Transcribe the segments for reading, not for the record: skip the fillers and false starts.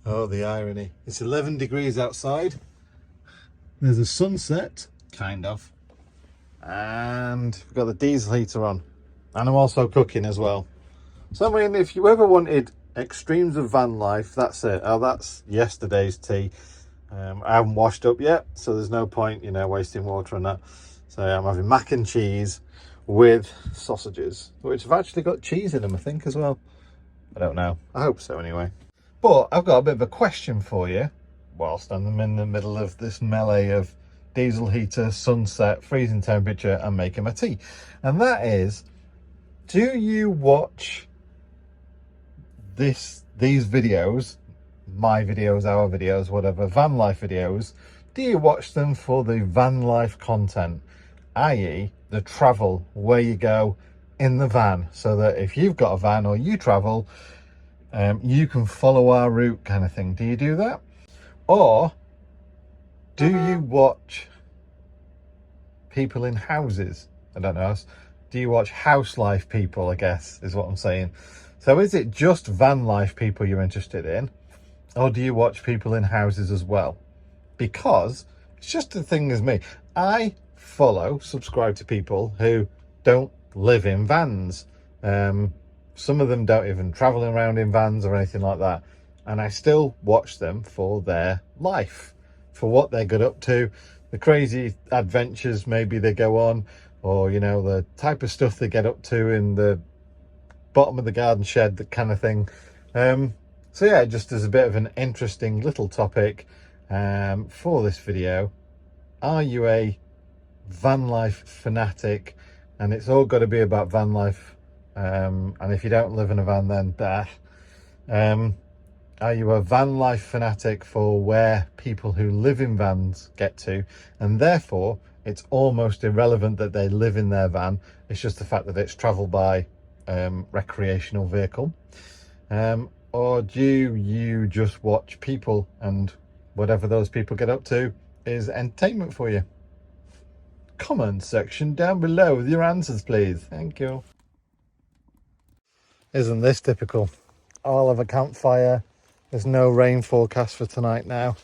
Oh, the irony. It's 11 degrees outside. There's a sunset, kind of. And we've got the diesel heater on. And I'm also cooking as well. So, I mean, if you ever wanted extremes of van life, that's it. Oh, that's yesterday's tea. I haven't washed up yet, so there's no point, you know, wasting water on that. So I'm having mac and cheese with sausages, which have actually got cheese in them, I think, as well. I don't know. I hope so, anyway. But I've got a bit of a question for you, whilst I'm in the middle of this melee of diesel heater, sunset, freezing temperature, and making my tea. And that is, do you watch these videos, my videos, our videos, whatever, van life videos? Do you watch them for the van life content, i.e. the travel, where you go in the van, so that if you've got a van or you travel, you can follow our route kind of thing? Do you do that? Or do you watch people in houses? I don't know. Do you watch house life people, I guess, is what I'm saying. So is it just van life people you're interested in? Or do you watch people in houses as well? Because it's just the thing as me. I subscribe to people who don't live in vans. Some of them don't even travel around in vans or anything like that. And I still watch them for their life, for what they get up to, the crazy adventures maybe they go on, or, you know, the type of stuff they get up to in the bottom of the garden shed, that kind of thing. So yeah, just as a bit of an interesting little topic for this video. Are you a van life fanatic? And it's all got to be about van life. And if you don't live in a van, then are you a van life fanatic for where people who live in vans get to, and therefore it's almost irrelevant that they live in their van, it's just the fact that it's travelled by recreational vehicle? Or do you just watch people, and whatever those people get up to is entertainment for you? Comment section down below with your answers, please. Thank you. Isn't this typical? I'll have a campfire. There's no rain forecast for tonight now.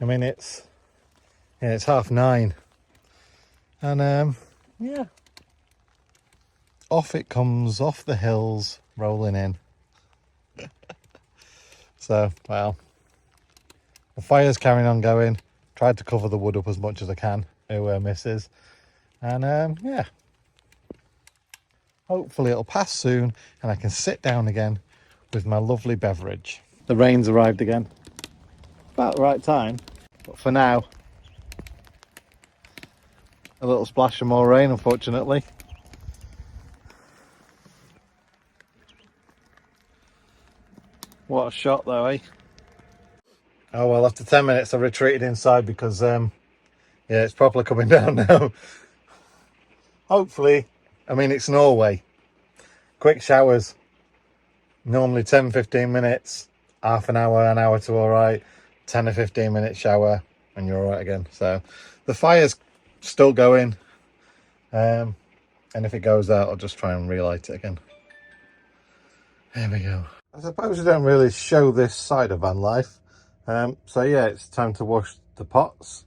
I mean, it's 9:30, and yeah, off it comes, off the hills, rolling in. So, well, the fire's carrying on going. Tried to cover the wood up as much as I can. Who misses? And yeah, hopefully it'll pass soon and I can sit down again with my lovely beverage. The rain's arrived again, about the right time, but for now, a little splash of more rain, unfortunately. What a shot though, eh? Oh well, after 10 minutes I retreated inside because yeah, it's properly coming down now. Hopefully, I mean, it's Norway. Quick showers, normally 10-15 minutes, half an hour to alright, 10 or 15 minute shower and you're alright again. So the fire's still going, and if it goes out I'll just try and relight it again. There we go. I suppose we don't really show this side of van life. So yeah, it's time to wash the pots.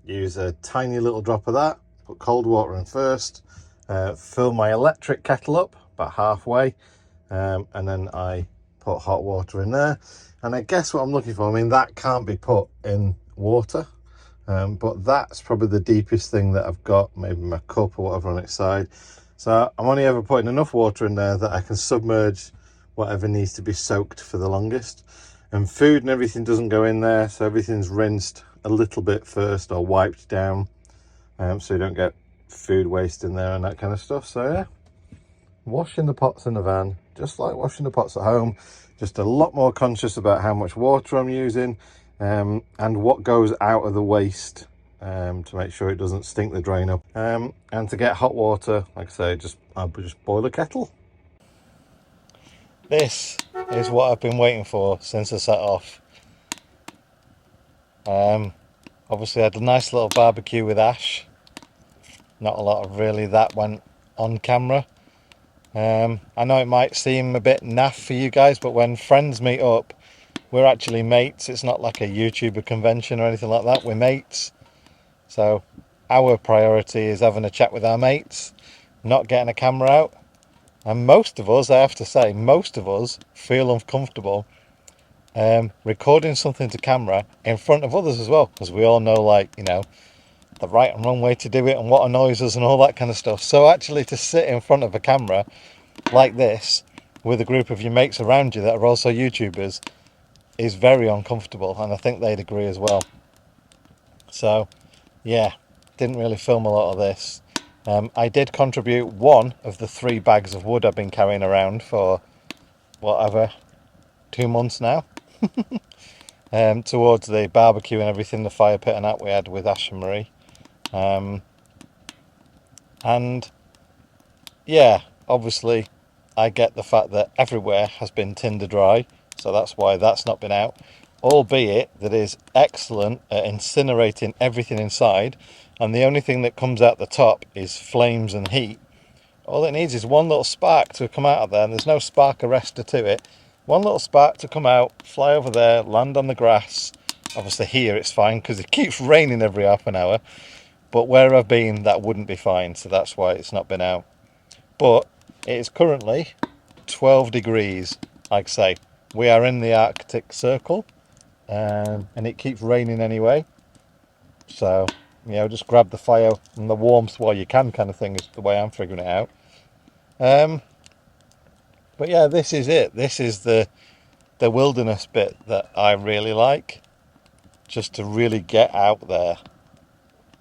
Use a tiny little drop of that, put cold water in first, fill my electric kettle up about halfway, and then I put hot water in there. And I guess what I'm looking for, I mean, that can't be put in water, but that's probably the deepest thing that I've got, maybe my cup or whatever on its side. So I'm only ever putting enough water in there that I can submerge whatever needs to be soaked for the longest. And food and everything doesn't go in there, so everything's rinsed a little bit first or wiped down, so you don't get food waste in there and that kind of stuff. So yeah, washing the pots in the van, just like washing the pots at home, just a lot more conscious about how much water I'm using, and what goes out of the waste, to make sure it doesn't stink the drain up. And to get hot water, like I say, I'll just boil a kettle. This is what I've been waiting for since I set off. Obviously I had a nice little barbecue with Ash. Not a lot of really that went on camera. I know it might seem a bit naff for you guys, but when friends meet up we're actually mates. It's not like a YouTuber convention or anything like that. We're mates. So our priority is having a chat with our mates, not getting a camera out. And most of us, I have to say, most of us feel uncomfortable recording something to camera in front of others as well, because we all know, like, you know, the right and wrong way to do it and what annoys us and all that kind of stuff. So actually to sit in front of a camera like this with a group of your mates around you that are also YouTubers is very uncomfortable, and I think they'd agree as well. So yeah, didn't really film a lot of this. I did contribute one of the 3 bags of wood I've been carrying around for whatever, 2 months now, towards the barbecue and everything, the fire pit and that we had with Ash and Marie. And yeah, obviously I get the fact that everywhere has been tinder dry, so that's why that's not been out, albeit that is excellent at incinerating everything inside, and the only thing that comes out the top is flames and heat. All it needs is one little spark to come out of there, and there's no spark arrestor to it. One little spark to come out, fly over there, land on the grass. Obviously here it's fine because it keeps raining every half an hour, but where I've been that wouldn't be fine, so that's why it's not been out. But it is currently 12 degrees, like I say. We are in the Arctic Circle, and it keeps raining anyway. So, you know, just grab the fire and the warmth while you can, kind of thing, is the way I'm figuring it out. But yeah, this is it. This is the wilderness bit that I really like. Just to really get out there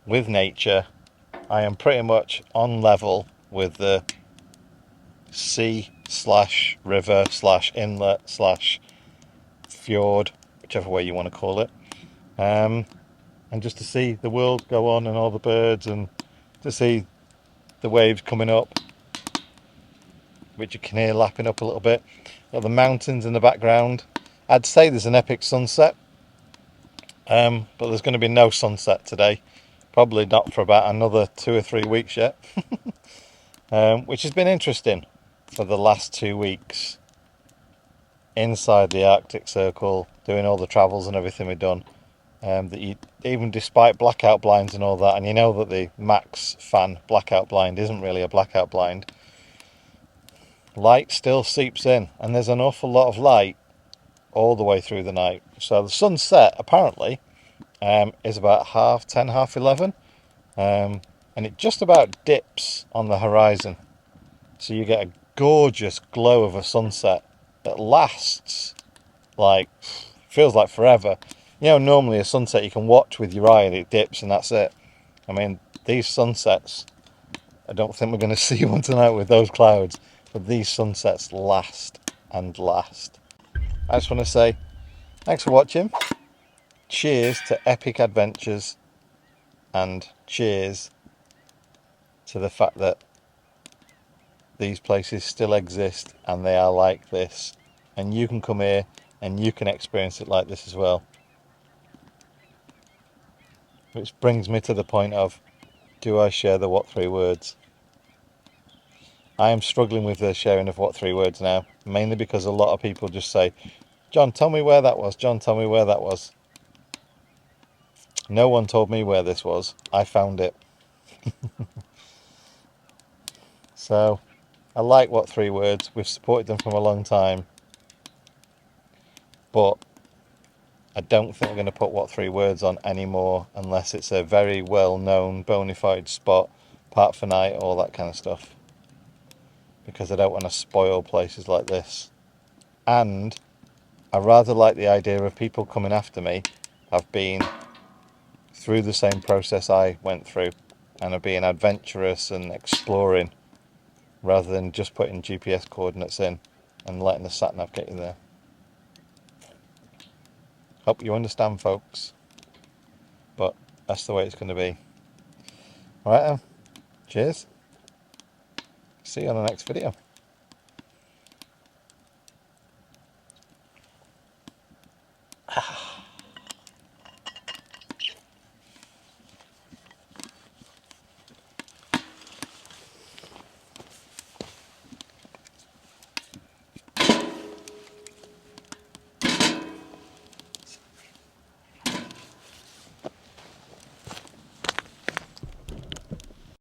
with nature. I am pretty much on level with the sea / river / inlet / fjord, whichever way you want to call it. And just to see the world go on and all the birds, and to see the waves coming up, which you can hear lapping up a little bit. Got the mountains in the background. I'd say there's an epic sunset, but there's going to be no sunset today. Probably not for about another 2 or 3 weeks yet. Which has been interesting for the last 2 weeks inside the Arctic Circle, doing all the travels and everything we've done. That you, even despite blackout blinds and all that, and you know that the Max fan blackout blind isn't really a blackout blind, light still seeps in, and there's an awful lot of light all the way through the night. So the sunset apparently is about 10:30, 11:30, and it just about dips on the horizon. So you get a gorgeous glow of a sunset that lasts, like, feels like forever. You know, normally a sunset you can watch with your eye and it dips and that's it. I mean, these sunsets, I don't think we're going to see one tonight with those clouds, but these sunsets last and last. I just want to say thanks for watching. Cheers to epic adventures, and cheers to the fact that these places still exist and they are like this, and you can come here and you can experience it like this as well. Which brings me to the point of, do I share the what 3 words? I am struggling with the sharing of what 3 words now, mainly because a lot of people just say, John, tell me where that was. John, tell me where that was. No one told me where this was. I found it. So, I like what 3 words. We've supported them for a long time. But I don't think we're going to put what 3 words on anymore unless it's a very well-known, bona fide spot, park for night, all that kind of stuff. Because I don't want to spoil places like this. And I rather like the idea of people coming after me have been through the same process I went through and are being adventurous and exploring, rather than just putting GPS coordinates in and letting the sat-nav get you there. Hope you understand, folks, but that's the way it's going to be. Alright then, cheers, see you on the next video.